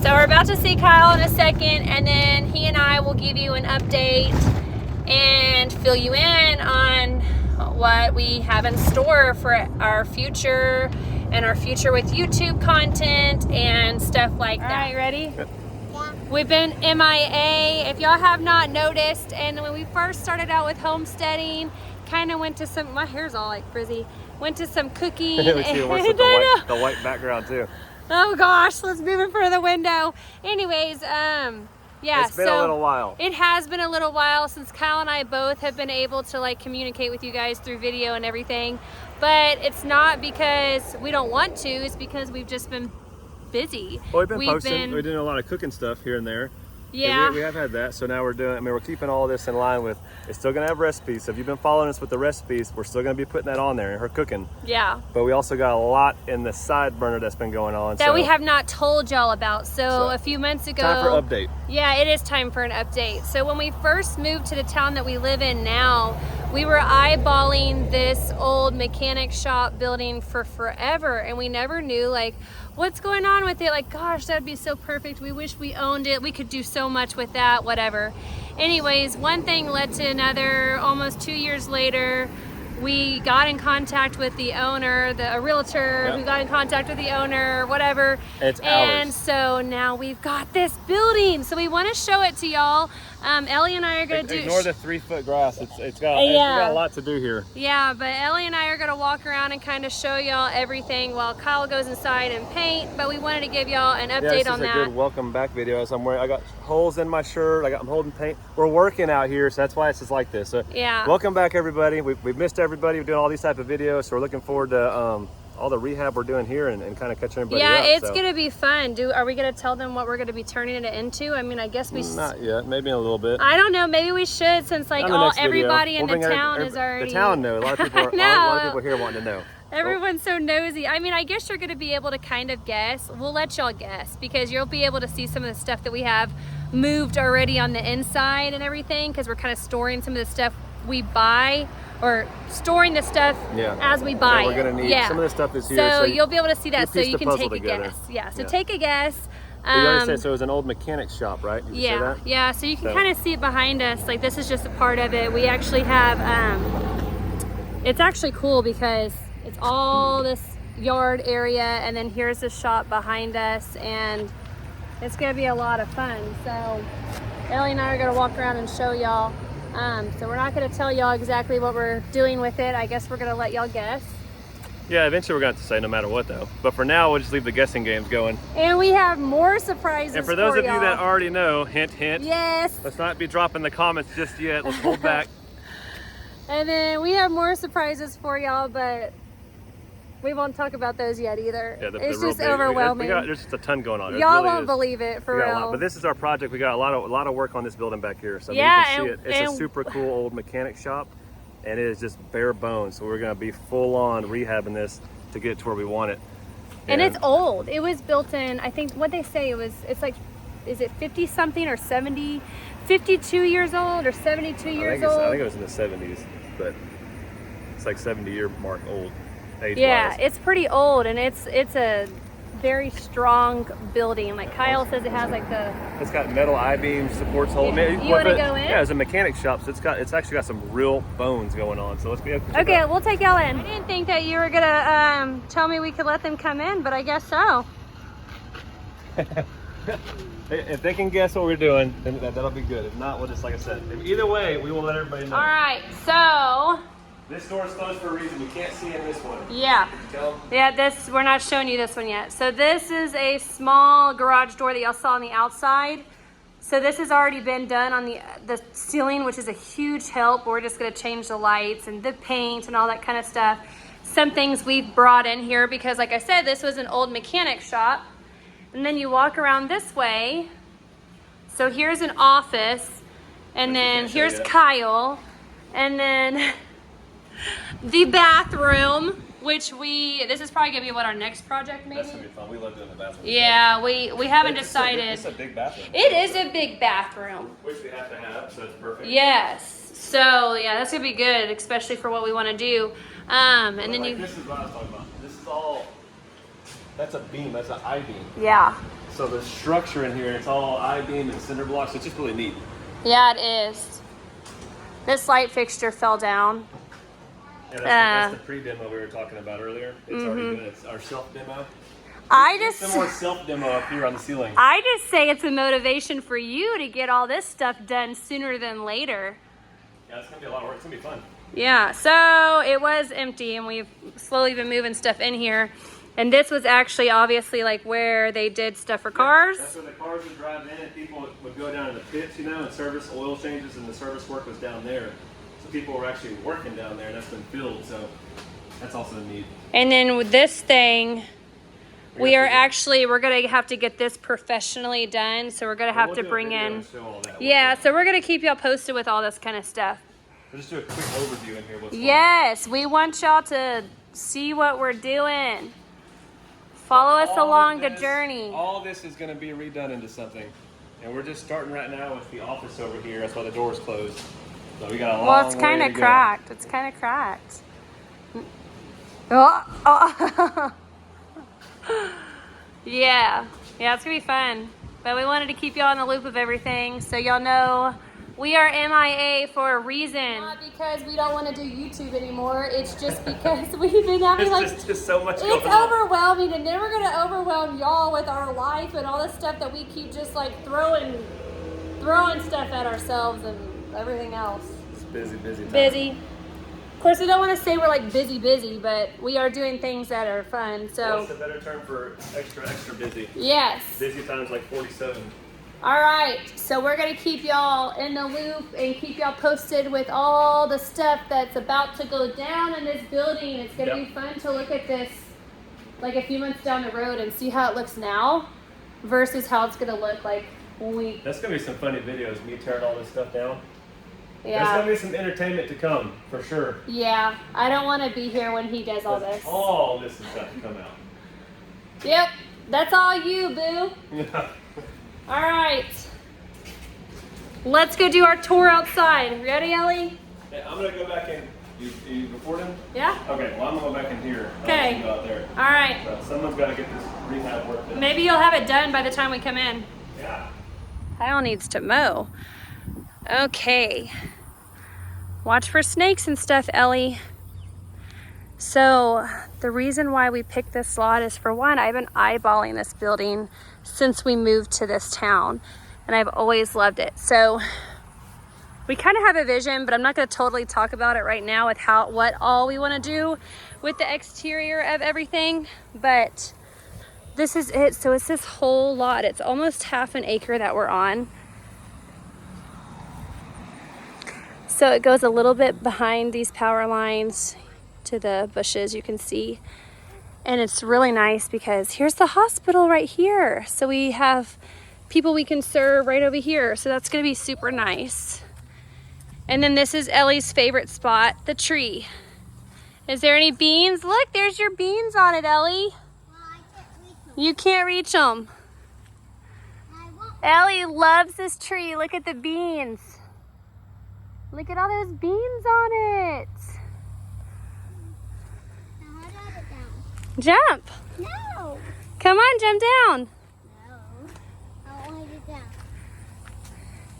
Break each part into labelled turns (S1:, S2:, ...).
S1: So we're about to see Kyle in a second, and then he and I will give you an update and fill you in on what we have in store for our future and our future with YouTube content and stuff like that. All right, ready?
S2: Yep.
S3: Yeah.
S1: We've been MIA. If y'all have not noticed, and when we first started out with homesteading, kind of went to some, my hair's all like frizzy, went to some cooking.
S2: We see it works with the white background too.
S1: Oh gosh, let's move in front of the window. Anyways, yeah,
S2: It's been a little while.
S1: It has been a little while since Kyle and I both have been able to like communicate with you guys through video and everything. But it's not because we don't want to, it's because we've just been busy.
S2: Well, we've been posting, we're doing a lot of cooking stuff here and there.
S1: Yeah.
S2: We have had that, so now we're doing, I mean, we're keeping all this in line with, it's still gonna have recipes. So if you've been following us with the recipes, we're still gonna be putting that on there, her cooking.
S1: Yeah.
S2: But we also got a lot in the side burner that's been going on.
S1: That we have not told y'all about. So a few months ago.
S2: Time for update.
S1: Yeah, it is time for an update. So when we first moved to the town that we live in now, we were eyeballing this old mechanic shop building for forever, and we never knew like what's going on with it. Like, gosh, that'd be so perfect. We wish we owned it. We could do so much with that, whatever. Anyways, one thing led to another. Almost 2 years later, we got in contact with the owner, a realtor who got in contact with the owner, whatever.
S2: It's
S1: and
S2: ours.
S1: So now we've got this building. So we want to show it to y'all. Ellie and I are going to do...
S2: Ignore the 3-foot grass. It's got a lot to do here.
S1: Yeah, but Ellie and I are going to walk around and kind of show y'all everything while Kyle goes inside and paint. But we wanted to give y'all an update on that.
S2: This is a good welcome back video. As I'm wearing, I got holes in my shirt. I'm holding paint. We're working out here, so that's why it's just like this. So
S1: yeah.
S2: Welcome back, everybody. We've missed everybody. We're doing all these type of videos, so we're looking forward to all the rehab we're doing here and kind of catching everybody up.
S1: Yeah, it's going to be fun. Are we going to tell them what we're going to be turning it into? I mean, I guess we...
S2: Not yet. Maybe in a little bit.
S1: I don't know. Maybe we should, since like everybody in the town is already...
S2: The town knows. A lot of people, a lot of people here wanting to know.
S1: Everyone's so nosy. I mean, I guess you're going to be able to kind of guess. We'll let y'all guess because you'll be able to see some of the stuff that we have moved already on the inside and everything, because we're kind of storing some of the stuff we buy, or storing the stuff as we buy
S2: we're gonna need some of the stuff is here.
S1: So you'll be able to see that, so you can take a
S2: together.
S1: guess. Yeah, so take a guess.
S2: You already said, so it was an old mechanic shop, right? Did you say that?
S1: Yeah, so you can kind of see it behind us. Like, this is just a part of it. We actually have, it's actually cool because it's all this yard area, and then here's the shop behind us, and it's gonna be a lot of fun. So Ellie and I are gonna walk around and show y'all. So we're not going to tell y'all exactly what we're doing with it. I guess we're going to let y'all guess.
S2: Yeah, eventually we're going to have to say no matter what though. But for now, we'll just leave the guessing games going.
S1: And we have more surprises
S2: And for those of you that already know, hint, hint.
S1: Yes.
S2: Let's not be dropping the comments just yet. Let's hold back.
S1: And then we have more surprises for y'all, but we won't talk about those yet either. Yeah, it's just overwhelming.
S2: There's just a ton going on.
S1: Y'all won't believe it, for real.
S2: But this is our project. We got a lot of work on this building back here. So you can see it. It's a super cool old mechanic shop, and it is just bare bones. So we're gonna be full on rehabbing this to get it to where we want it.
S1: And it's old. It was built in, I think what they say it's like, is it 50 something or 70, 52 years old or 72 years old?
S2: I think it was in the 70s, but it's like 70-year mark old.
S1: Yeah, it's pretty old, and it's a very strong building. Like Kyle says, it has like
S2: it's got metal I-beam supports holding it.
S1: You want to go in?
S2: Yeah, it's a mechanic shop, so it's actually got some real bones going on. So let's be
S1: okay. We'll take y'all in. I didn't think that you were gonna tell me we could let them come in, but I guess so.
S2: If they can guess what we're doing, then that'll be good. If not, we'll just, like I said, either way, we will let everybody know.
S1: All right, so.
S2: This door is closed for a reason. You can't see in this one.
S1: Yeah. Yeah, we're not showing you this one yet. So this is a small garage door that y'all saw on the outside. So this has already been done on the ceiling, which is a huge help. We're just gonna change the lights and the paint and all that kind of stuff. Some things we've brought in here because, like I said, this was an old mechanic shop. And then you walk around this way. So here's an office, and then here's Kyle, and then the bathroom, which this is probably gonna be what our next project maybe.
S2: That's gonna be fun. We love doing the bathroom.
S1: Yeah, we haven't decided.
S2: It's a big bathroom.
S1: It is a big bathroom.
S2: Which we have to have, so it's perfect.
S1: Yes. So yeah, that's gonna be good, especially for what we want to do. And then
S2: this is what I was talking about. This is all. That's a beam. That's an I-beam.
S1: Yeah.
S2: So the structure in here, it's all I-beam and cinder blocks. So it's just really neat.
S1: Yeah, it is. This light fixture fell down.
S2: Yeah, that's the pre-demo we were talking about earlier. It's already done. It's our self-demo. Some more self-demo up here on the ceiling.
S1: I just say it's a motivation for you to get all this stuff done sooner than later.
S2: Yeah, it's gonna be a lot of work. It's gonna be fun.
S1: Yeah, so it was empty and we've slowly been moving stuff in here. And this was actually obviously like where they did stuff for cars.
S2: That's where the cars would drive in and people would go down in the pits, you know, and service oil changes, and the service work was down there. So people were actually working down there, and that's been filled, so that's also neat.
S1: And then with this thing, we're gonna have to get this professionally done. So we're gonna have to bring in, yeah, so we're gonna keep y'all posted with all this kind of stuff.
S2: We'll just do a quick overview in here.
S1: Yes, we want y'all to see what we're doing. Follow us along the journey.
S2: All this is going to be redone into something. And we're just starting right now with the office over here. That's why the door's closed. So we got a long way to go.
S1: Well, it's kind of cracked. It's kind of cracked. Oh. Yeah, it's going to be fun. But we wanted to keep y'all in the loop of everything so y'all know we are MIA for a reason. Not because we don't want to do YouTube anymore. It's just because we've been having
S2: it's just so much going on.
S1: It's overwhelming, and then we're going to overwhelm y'all with our life and all this stuff that we keep just like throwing stuff at ourselves and everything else.
S2: It's busy time.
S1: Busy. Of course, I don't want to say we're like busy, but we are doing things that are fun. So
S2: what's a better term for extra busy?
S1: Yes.
S2: Busy times like 47.
S1: All right, so we're gonna keep y'all in the loop and keep y'all posted with all the stuff that's about to go down in this building. It's gonna be fun to look at this like a few months down the road and see how it looks now versus how it's gonna look like when we...
S2: That's gonna be some funny videos, me tearing all this stuff down.
S1: Yeah.
S2: There's gonna be some entertainment to come, for sure.
S1: Yeah, I don't wanna be here when he does all this.
S2: All this is about to come out.
S1: Yep, that's all you, boo.
S2: Yeah.
S1: All right, let's go do our tour outside. Ready, Ellie?
S2: Yeah, I'm gonna go back in. You recording?
S1: Yeah.
S2: Okay, well I'm gonna go back in here.
S1: Okay.
S2: Go out there.
S1: All right.
S2: So someone's gotta get this rehab work done.
S1: Maybe you'll have it done by the time we come in.
S2: Yeah.
S1: Kyle needs to mow. Okay. Watch for snakes and stuff, Ellie. So the reason why we picked this lot is, for one, I've been eyeballing this building since we moved to this town, and I've always loved it. So we kind of have a vision, but I'm not going to totally talk about it right now with what all we want to do with the exterior of everything, but this is it. So it's this whole lot. It's almost half an acre that we're on. So it goes a little bit behind these power lines to the bushes, you can see. And it's really nice because here's the hospital right here. So we have people we can serve right over here. So that's gonna be super nice. And then this is Ellie's favorite spot, the tree. Is there any beans? Look, there's your beans on it, Ellie. You can't reach them. Ellie loves this tree. Look at the beans. Look at all those beans on it. Jump.
S3: No.
S1: Come on, jump down.
S3: No. I don't want to get down.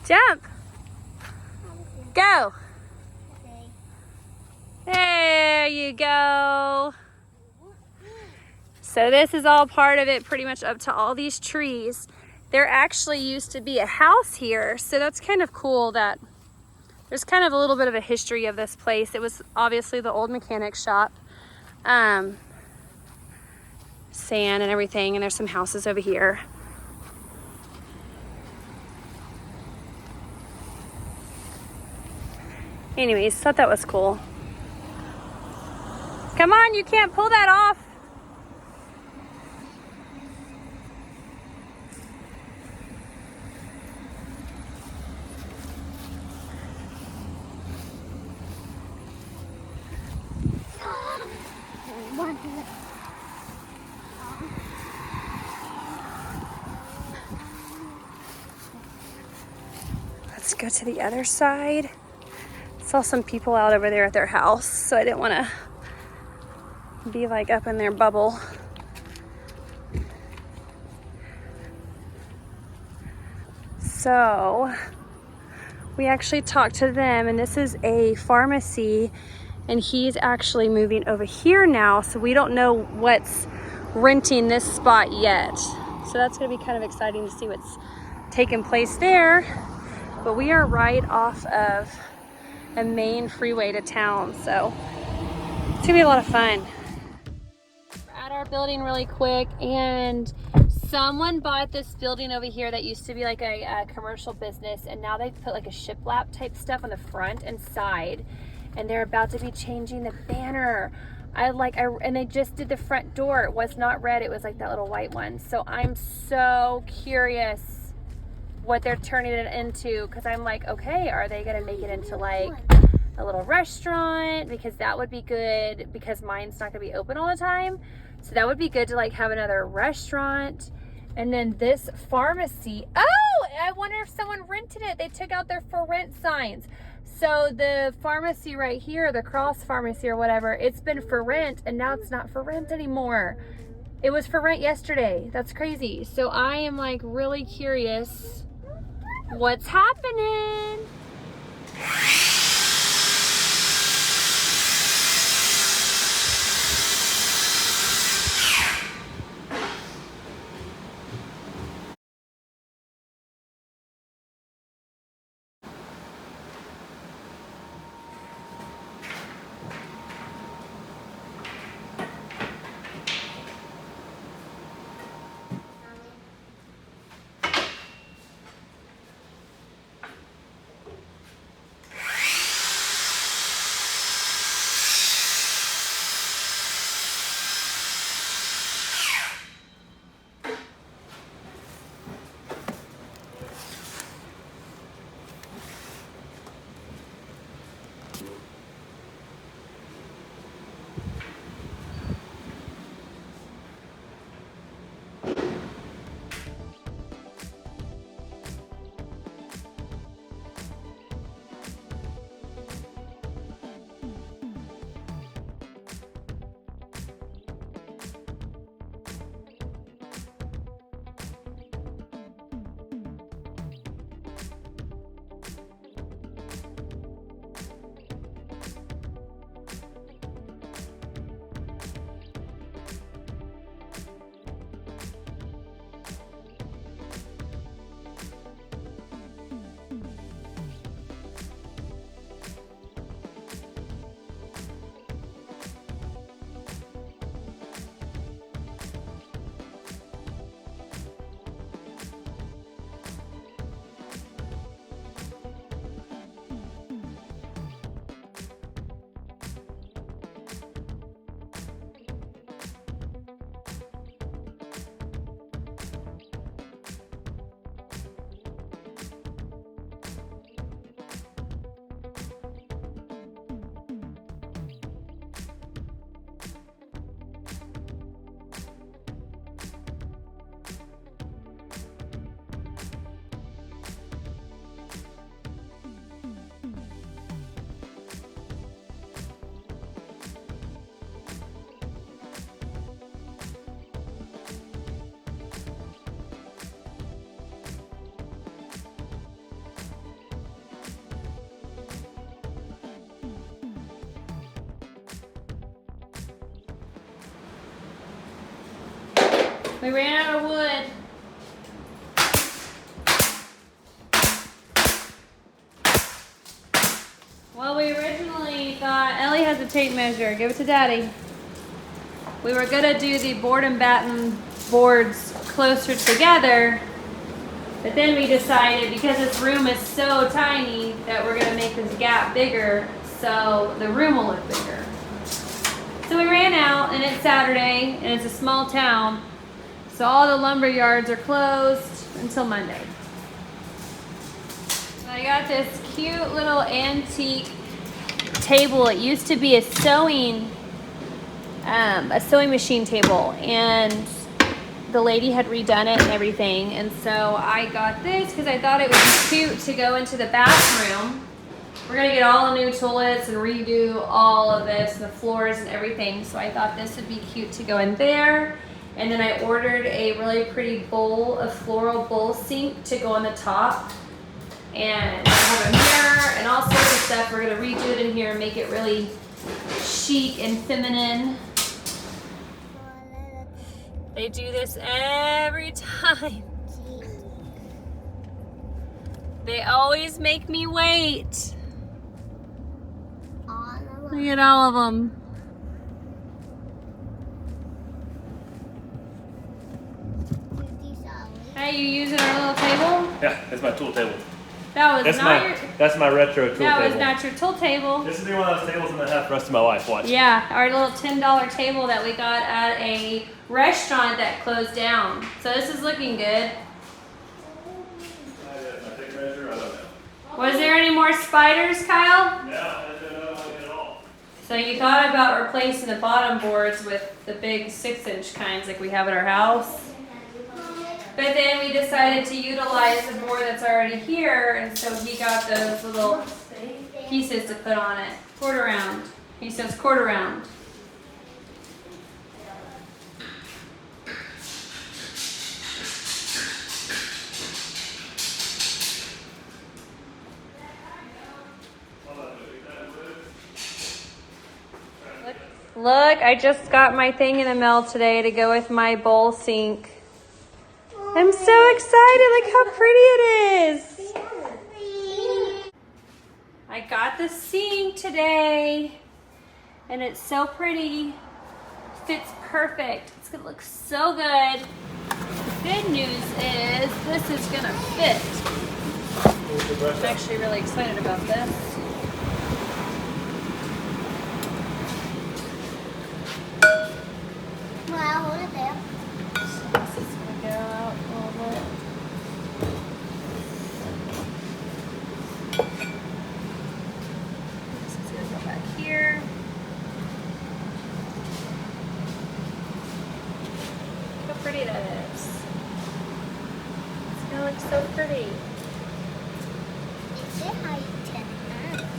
S1: Jump. Go.
S3: Okay.
S1: There you go. So this is all part of it, pretty much up to all these trees. There actually used to be a house here, so that's kind of cool that there's kind of a little bit of a history of this place. It was obviously the old mechanic shop. Sand and everything, and there's some houses over here. Anyways, thought that was cool. Come on, you can't pull that off. Let's go to the other side. Saw some people out over there at their house, so I didn't want to be like up in their bubble. So we actually talked to them, and this is a pharmacy, and he's actually moving over here now, so we don't know what's renting this spot yet. So that's gonna be kind of exciting to see what's taking place there. But we are right off of a main freeway to town, so it's gonna be a lot of fun. We're at our building really quick, and someone bought this building over here that used to be like a commercial business, and now they've put like a shiplap type stuff on the front and side, and they're about to be changing the banner. And they just did the front door. It was not red, it was like that little white one. So I'm so curious what they're turning it into, because I'm like, okay, are they gonna make it into like a little restaurant? Because that would be good, because mine's not gonna be open all the time. So that would be good to like have another restaurant. And then this pharmacy, oh, I wonder if someone rented it. They took out their for rent signs. So the pharmacy right here, the Cross Pharmacy or whatever, it's been for rent, and now it's not for rent anymore. It was for rent yesterday. That's crazy. So I am like really curious what's happening. We ran out of wood. Well, we originally thought, Ellie has a tape measure, give it to Daddy. We were gonna do the board and batten boards closer together, but then we decided, because this room is so tiny, that we're gonna make this gap bigger so the room will look bigger. So we ran out, and it's Saturday, and it's a small town, so all the lumber yards are closed until Monday. So I got this cute little antique table. It used to be a sewing machine table, and the lady had redone it and everything. And so I got this because I thought it would be cute to go into the bathroom. We're gonna get all the new toilets and redo all of this, the floors and everything. So I thought this would be cute to go in there. And then I ordered a really pretty bowl, a floral bowl sink to go on the top. And I have a mirror and all sorts of stuff. We're gonna redo it in here and make it really chic and feminine. They do this every time. They always make me wait. Look at all of them. Hey, you using our little table?
S2: Yeah, that's my tool table.
S1: That was
S2: That's my retro tool table.
S1: That was not your tool table.
S2: This is one of those tables I'm gonna have the rest of my life. Watch.
S1: Yeah, our little $10 table that we got at a restaurant that closed down. So this is looking good. Was there any more spiders, Kyle?
S2: No, I don't know at all.
S1: So you thought about replacing the bottom boards with the big 6-inch kinds like we have at our house. But then we decided to utilize the board that's already here, and so he got those little pieces to put on it. Quarter round. He says quarter round. Look, I just got my thing in the mail today to go with my bowl sink. I'm so excited, look how pretty it is. I got the sink today and it's so pretty. Fits perfect. It's gonna look so good. The good news is this is gonna fit. I'm actually really excited about this.
S3: Well, hold it there.
S1: This is gonna go out a little bit. This is gonna go back here. Look how pretty that is. It's gonna look so pretty.
S3: Is it how you turn it on?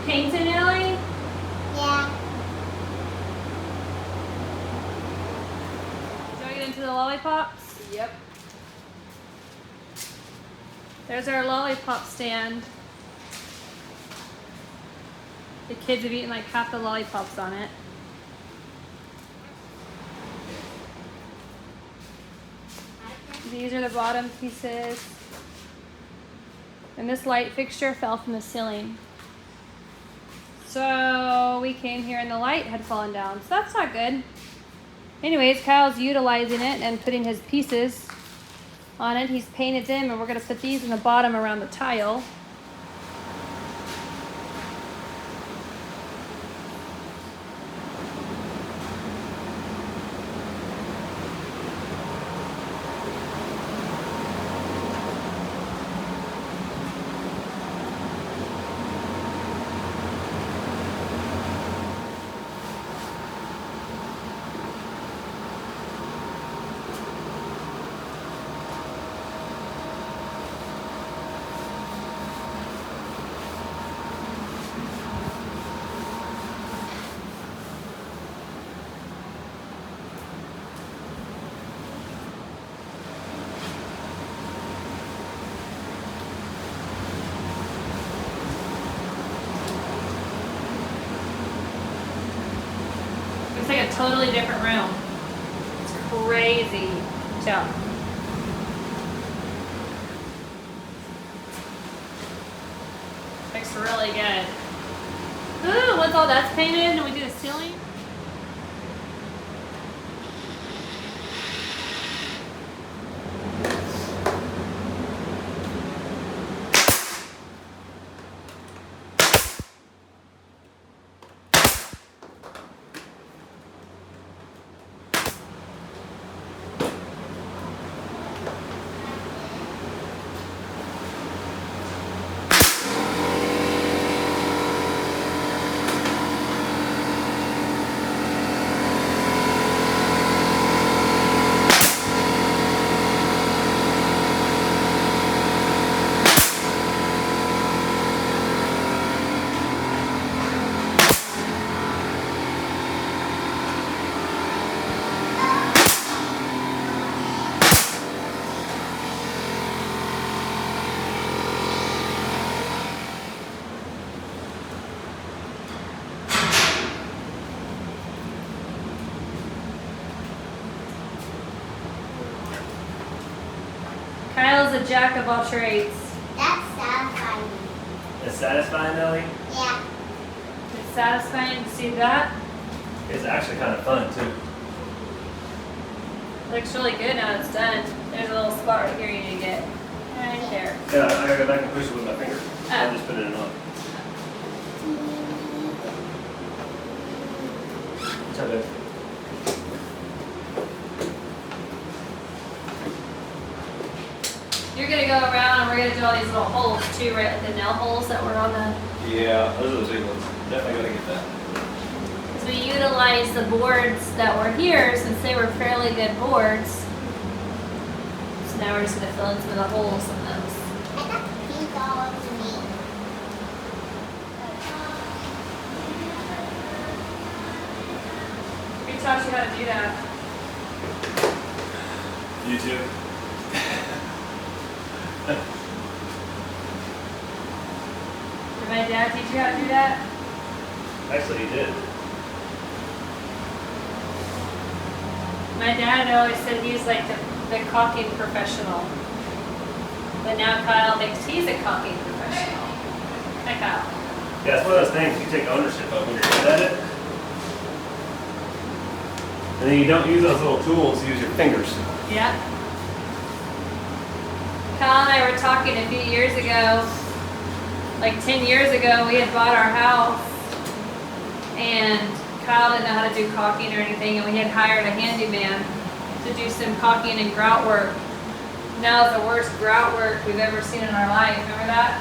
S1: Painting, Ellie?
S3: Yeah.
S1: Shall we get into the lollipops?
S4: Yep.
S1: There's our lollipop stand. The kids have eaten like half the lollipops on it. These are the bottom pieces. And this light fixture fell from the ceiling. So we came here and the light had fallen down. So that's not good. Anyways, Kyle's utilizing it and putting his pieces on it. He's painted them and we're going to put these in the bottom around the tile. It's like a totally different room. It's crazy. Chill. Looks really good. Ooh, once all that's painted and we do the ceiling. Kyle's a jack of all trades.
S3: That's satisfying.
S2: It's satisfying, Ellie?
S3: Yeah.
S1: It's satisfying to see that.
S2: It's actually kind of fun, too.
S1: Looks really good now it's done. There's a little spot right here you need to get. Right there.
S2: Yeah, I gotta go back and push it with my finger. I'll just put it in on. What's up, babe?
S1: You're gonna go around and we're gonna do all these little holes too, right? Like the nail holes that were on the.
S2: Yeah, those are the big ones. Definitely gotta get that.
S1: So we utilized the boards that were here since they were fairly good boards. So now we're just gonna fill in some of the holes in those.
S3: I got pink all over me.
S1: Who taught you how to do that?
S2: YouTube.
S1: Did my dad teach you how to do that?
S2: Actually, he did.
S1: My dad always said he's like the caulking professional. But now Kyle thinks he's a caulking professional. Hi, Kyle.
S2: Yeah, it's one of those things you take ownership of when you're good at it. And then you don't use those little tools, you use your fingers.
S1: Yeah. Kyle and I were talking a few years ago, like 10 years ago, we had bought our house and Kyle didn't know how to do caulking or anything and we had hired a handyman to do some caulking and grout work. Now it's the worst grout work we've ever seen in our life. Remember that?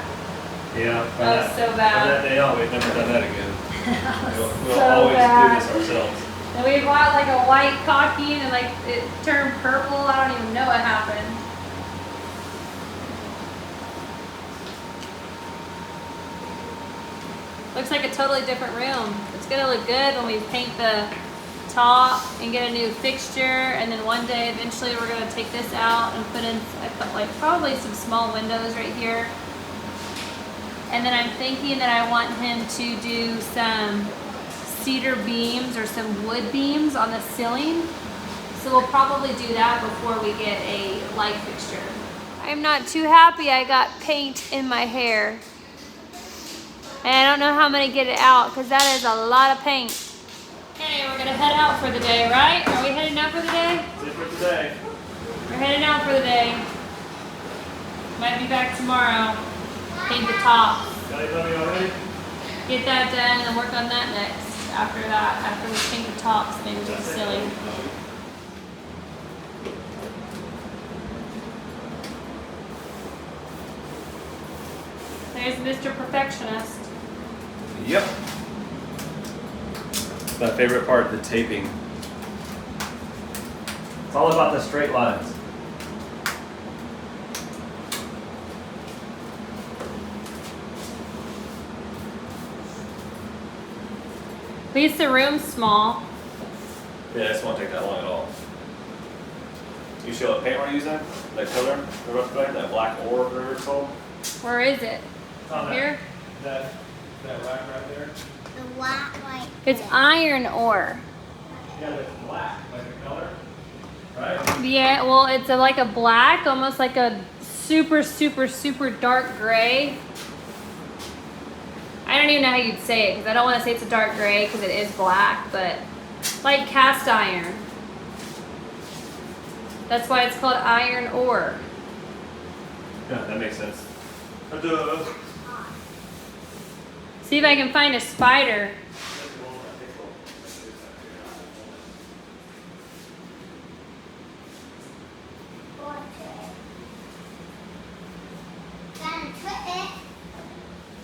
S2: Yeah.
S1: That was so bad.
S2: From that day on, we've never done that again. We'll
S1: So
S2: always
S1: bad.
S2: do this ourselves.
S1: And we bought like a white caulking and like it turned purple. I don't even know what happened. Looks like a totally different room. It's gonna look good when we paint the top and get a new fixture. And then one day, eventually, we're gonna take this out and put in like probably some small windows right here. And then I'm thinking that I want him to do some cedar beams or some wood beams on the ceiling. So we'll probably do that before we get a light fixture. I'm not too happy I got paint in my hair. And I don't know how I'm gonna get it out because that is a lot of paint. Okay, we're gonna head out for the day, right? Are we heading out for the day?
S2: That's it for today.
S1: We're heading out for the day. Might be back tomorrow. Paint the top.
S2: Got it done already?
S1: Get that done and work on that next. After that, after we paint the tops, maybe do the ceiling. There's Mr. Perfectionist.
S2: Yep. My favorite part, the taping. It's all about the straight lines.
S1: At least the room's small.
S2: Yeah, this won't take that long at all. You see what paint we're using? That color? The rough color? That black ore, whatever it's called?
S1: Where is it?
S2: It's on
S1: Here?
S2: That rack right there?
S3: The white.
S1: It's iron ore.
S2: Yeah, but it's black, like the color. Right?
S1: Yeah, well, it's like a black, almost like a super, super, super dark gray. I don't even know how you'd say it because I don't want to say it's a dark gray because it is black, but like cast iron. That's why it's called iron ore.
S2: Yeah, that makes sense.
S1: See if I can find a spider.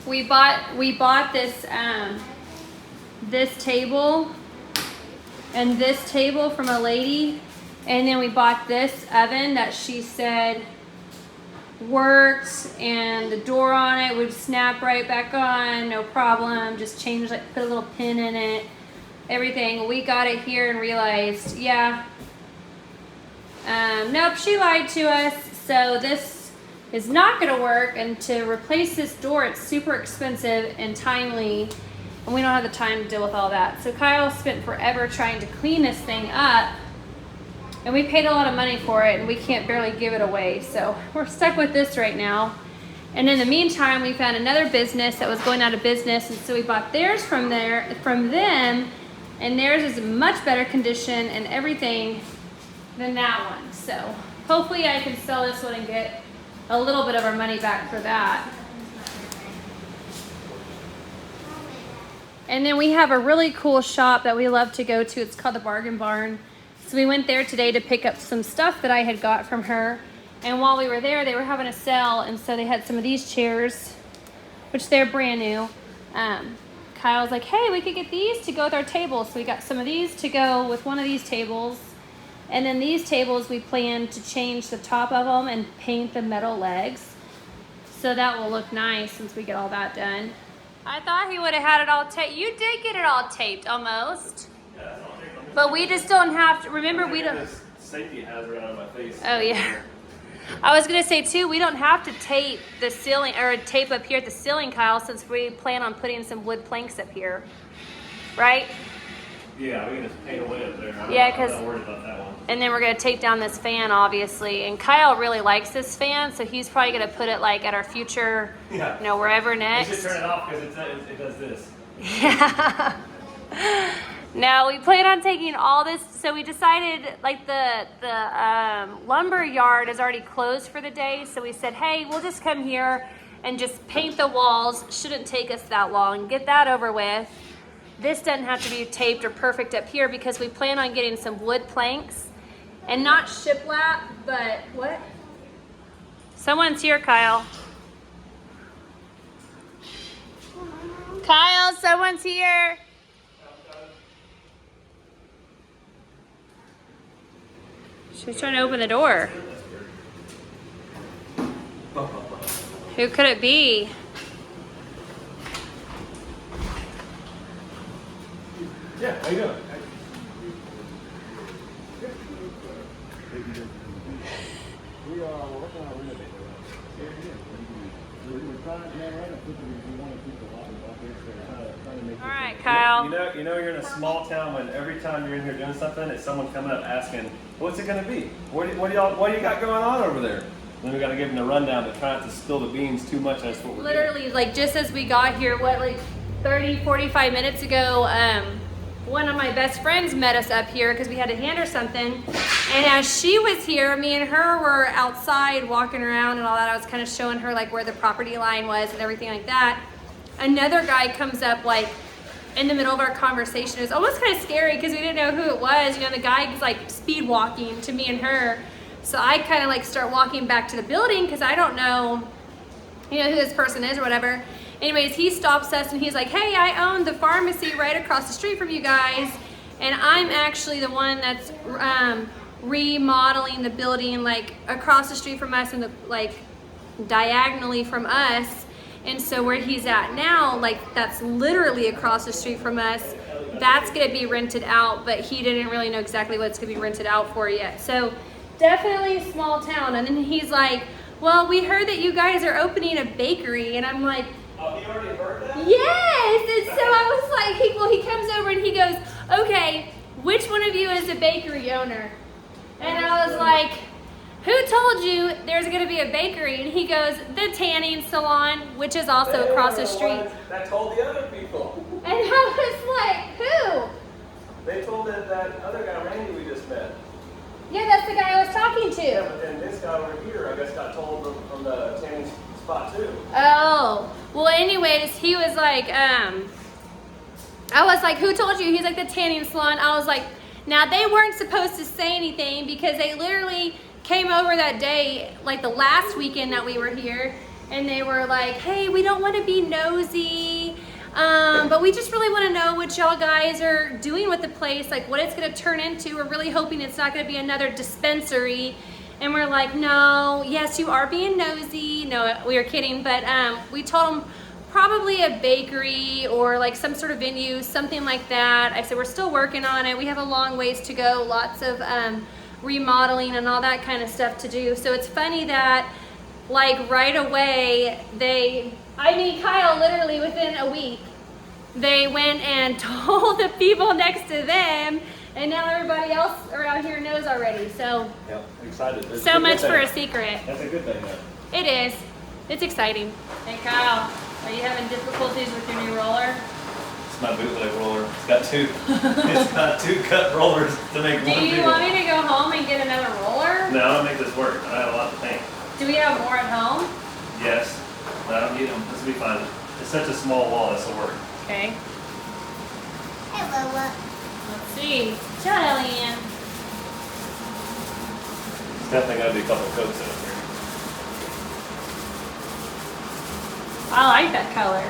S1: We bought this this table and this table from a lady, and then we bought this oven that she said worked, and the door on it would snap right back on, no problem. Just change, like put a little pin in it, everything. We got it here and realized, yeah, nope, she lied to us. So this is not going to work, and to replace this door, it's super expensive and timely, and we don't have the time to deal with all that. So Kyle spent forever trying to clean this thing up, And we paid a lot of money for it and we can't barely give it away. So we're stuck with this right now. And in the meantime, we found another business that was going out of business. And so we bought theirs from them. And theirs is in much better condition and everything than that one. So hopefully I can sell this one and get a little bit of our money back for that. And then we have a really cool shop that we love to go to. It's called the Bargain Barn. So we went there today to pick up some stuff that I had got from her. And while we were there, they were having a sale. And so they had some of these chairs, which they're brand new. Kyle's like, hey, we could get these to go with our table. So we got some of these to go with one of these tables. And then these tables, we plan to change the top of them and paint the metal legs. So that will look nice once we get all that done. I thought he would have had it all taped. You did get it all taped almost.
S2: Yeah, that's all taped.
S1: But we just don't have to, remember we don't.
S2: This safety hazard on my face.
S1: Oh yeah. I was gonna say too, we don't have to tape the ceiling or tape up here at the ceiling, Kyle, since we plan on putting some wood planks up here, right?
S2: Yeah, we can just paint away up there.
S1: Yeah,
S2: I'm not worried about that one.
S1: And then we're gonna take down this fan, obviously. And Kyle really likes this fan, so he's probably gonna put it like at our future,
S2: Yeah.
S1: you know, wherever
S2: You should
S1: next.
S2: turn it off because it does this.
S1: Yeah. No, we plan on taking all this. So we decided, like the lumber yard is already closed for the day. So we said, hey, we'll just come here and just paint the walls. Shouldn't take us that long. Get that over with. This doesn't have to be taped or perfect up here because we plan on getting some wood planks and not shiplap, but what? Someone's here, Kyle. Kyle, someone's here. She's trying to open the door. Who could it be?
S2: Yeah, how you doing?
S4: We are working on renovating.
S1: All right, Kyle.
S2: You know you're in a small town when every time you're in here doing something, it's someone coming up asking, what's it going to be? What do you got going on over there? And then we got to give them the rundown, but try not to spill the beans too much. That's what we're
S1: Literally, like just as we got here, what, like 30, 45 minutes ago, one of my best friends met us up here because we had to hand her something. And as she was here, me and her were outside walking around and all that. I was kind of showing her like where the property line was and everything like that. Another guy comes up like in the middle of our conversation. It was almost kind of scary because we didn't know who it was. You know, the guy was like speed walking to me and her. So I kind of like start walking back to the building because I don't know, you know, who this person is or whatever. Anyways, he stops us and he's like, hey, I own the pharmacy right across the street from you guys. And I'm actually the one that's remodeling the building like across the street from us and like diagonally from us. And so where he's at now, like that's literally across the street from us. That's gonna be rented out, but he didn't really know exactly what it's gonna be rented out for yet. So definitely a small town. And then he's like, well, we heard that you guys are opening a bakery. And I'm like,
S2: Oh, you already heard that?
S1: yes. And so I was like, he comes over and he goes, okay, which one of you is a bakery owner? And I was like, who told you there's going to be a bakery? And he goes, the tanning salon, which is also across the street.
S2: That told the other people.
S1: And I was like, who?
S2: They told that other guy, Randy, we just met.
S1: Yeah, that's the guy I was talking to.
S2: Yeah, but then this guy over here, I guess, got told from the tanning spot too.
S1: Oh, well, anyways, he was like, I was like, who told you? He's like, the tanning salon. I was like, now they weren't supposed to say anything because they literally came over that day, like the last weekend that we were here, and they were like, hey, we don't want to be nosy, but we just really want to know what y'all guys are doing with the place, like what it's going to turn into. We're really hoping it's not going to be another dispensary. And we're like, no, yes, you are being nosy. No, we were kidding, but we told them probably a bakery or like some sort of venue, something like that. I said, we're still working on it. We have a long ways to go, lots of remodeling and all that kind of stuff to do. So it's funny that like right away, Kyle, literally within a week, they went and told the people next to them And now everybody else around here knows already. So,
S2: Yep, excited. It's
S1: so
S2: a
S1: much
S2: good
S1: for a
S2: thing.
S1: secret.
S2: That's a good thing, though.
S1: It is. It's exciting. Hey Kyle, are you having difficulties with your new roller?
S2: It's my bootleg roller. It's got two. It's got two cut rollers to make
S1: Do
S2: one
S1: you
S2: deal.
S1: want me to go home and get another roller?
S2: No, I don't make this work. I have a lot to paint.
S1: Do we have more at home?
S2: Yes, but I don't need them. This will be fine. It's such a small wall. This will work.
S1: Okay.
S3: Hey, Lola.
S1: Let's see. Ciao, Elian.
S2: It's definitely got to be a couple coats in it here.
S1: I like that color.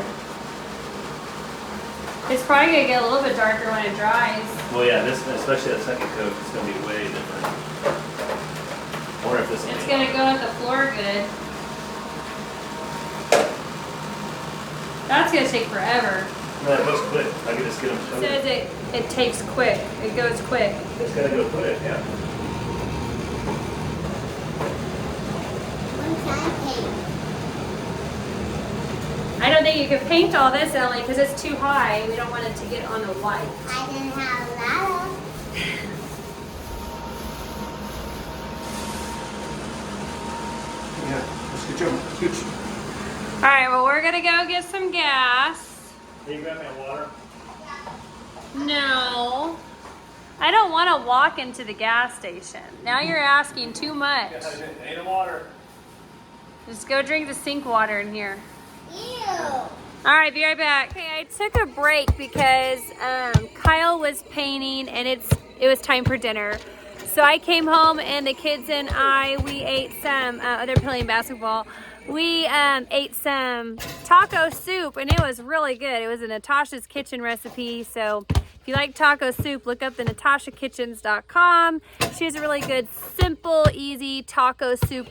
S1: It's probably gonna get a little bit darker when it dries.
S2: Well, yeah, this, especially that second coat, is going to be way different. I wonder if this will
S1: It's
S2: be
S1: gonna go at the floor good. That's gonna take forever.
S2: No, it goes quick. I can just get them
S1: It
S2: coated.
S1: says it takes quick. It goes quick.
S2: It's going to go quick, yeah.
S3: One time paint.
S1: I don't think you can paint all this, Ellie, because it's too high. We don't want it to get on the white.
S3: I didn't have a lot of.
S2: Yeah, let's get you huge.
S1: All right, well, we're gonna go get some gas.
S2: Can you grab me a water?
S1: No, I don't want to walk into the gas station. Now you're asking too much.
S2: Ain't a water.
S1: Just go drink the sink water in here.
S3: Ew.
S1: All right, be right back. Okay, I took a break because Kyle was painting and it was time for dinner. So I came home and the kids and we ate some, they're playing basketball. We ate some taco soup and it was really good. It was a Natasha's Kitchen recipe. So if you like taco soup, look up the natashakitchens.com. She has a really good, simple, easy taco soup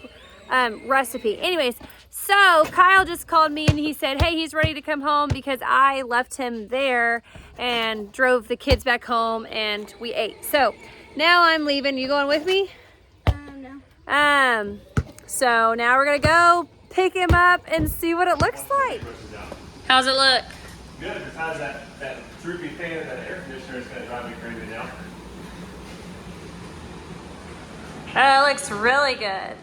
S1: recipe. Anyways, so Kyle just called me and he said, hey, he's ready to come home because I left him there and drove the kids back home and we ate. So now I'm leaving. You going with me?
S3: No.
S1: So now we're gonna go pick him up and see what it looks like. How's it look?
S2: Good. Besides that droopy fan and that air conditioner is going to drive me crazy now.
S1: Oh, it looks really good.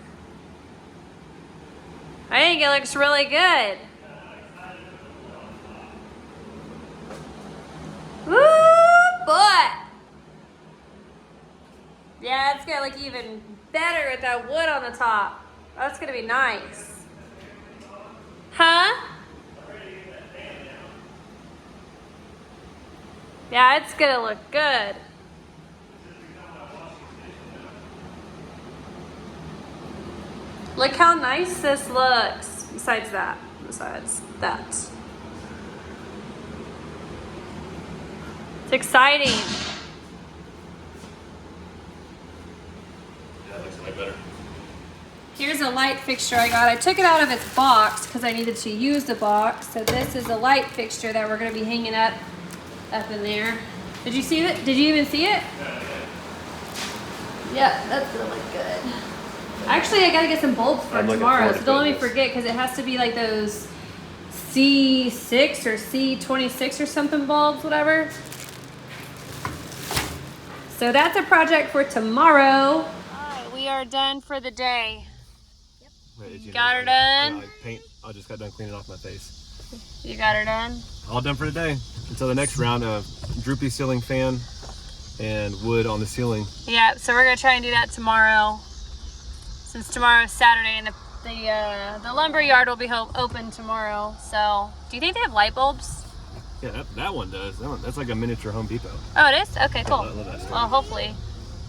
S1: I think it looks really good. Woo, boy. Yeah, it's gonna look even better with that wood on the top. That's gonna be nice. Huh? Yeah, it's gonna look good. Look how nice this looks. Besides that. It's exciting.
S2: Yeah, it looks way better.
S1: Here's a light fixture I got. I took it out of its box because I needed to use the box. So this is a light fixture that we're going to be hanging up in there. Did you see it? Did you even see it? Yeah, that's going to look good. Actually, I got to get some bulbs for
S2: I'm looking
S1: tomorrow.
S2: forward
S1: So
S2: to
S1: don't let me
S2: this.
S1: forget because it has to be like those C6 or C26 or something bulbs, whatever. So that's a project for tomorrow. All right, we are done for the day.
S2: Wait,
S1: Got her done?
S2: I just got done cleaning off my face.
S1: You got her done?
S2: All done for today. Until the next round of droopy ceiling fan and wood on the ceiling.
S1: Yeah, so we're gonna try and do that tomorrow. Since tomorrow is Saturday and the lumber yard will be open tomorrow. So, do you think they have light bulbs?
S2: Yeah, that one does. That's like a miniature Home Depot.
S1: Oh, it is? Okay, cool.
S2: I love that stuff.
S1: Well, hopefully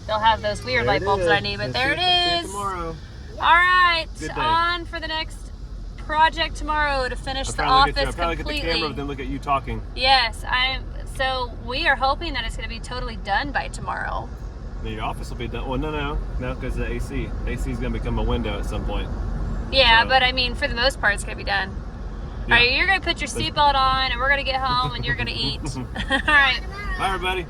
S1: they'll have those weird light bulbs that I need, but there it
S2: See you
S1: is.
S2: tomorrow.
S1: All right,
S2: Good day.
S1: on for the next project tomorrow to finish the
S2: I'll
S1: office
S2: probably look at the camera,
S1: completely.
S2: then look at you talking.
S1: Yes, so we are hoping that it's going to be totally done by tomorrow.
S2: Then your office will be done. Well, no, because the AC. AC is going to become a window at some point.
S1: Yeah,
S2: So-
S1: but I mean, for the most part, it's going to be done.
S2: Yeah.
S1: All right, you're going to put your seatbelt on, and we're going to get home, and you're going to eat. All right.
S2: Bye, everybody.